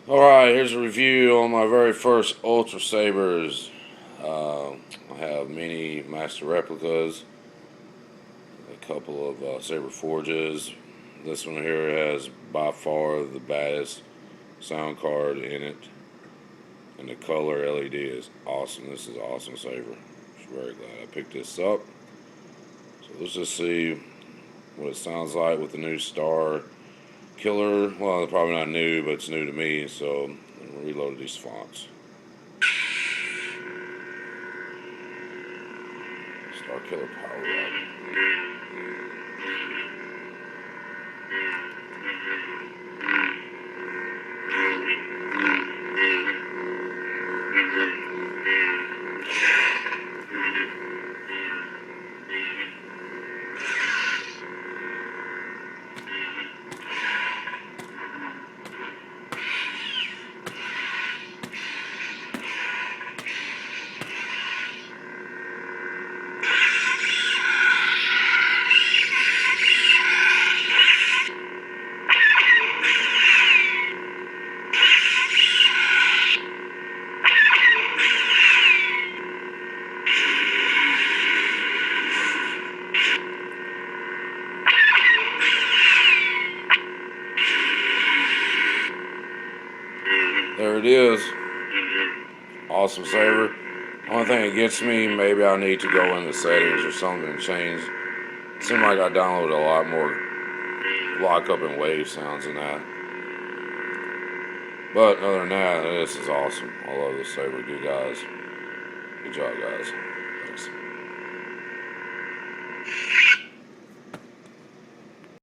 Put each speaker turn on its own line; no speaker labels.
Alright, here's a review on my very first Ultra Sabers. I have many master replicas, a couple of saber forges. This one here has by far the baddest sound card in it, and the color LED is awesome. This is an awesome saber. I'm very glad I picked this up. So let's just see what it sounds like with the new Starkiller. Well, it's probably not new, but it's new to me, so I'm reloaded these fonts. Starkiller power up. There it is. Awesome saber. Only thing that gets me, maybe I need to go in the settings or something and change. It seemed like I downloaded a lot more lock up and wave sounds than that. But other than that, this is awesome. I love this saber. Good guys. Good job, guys.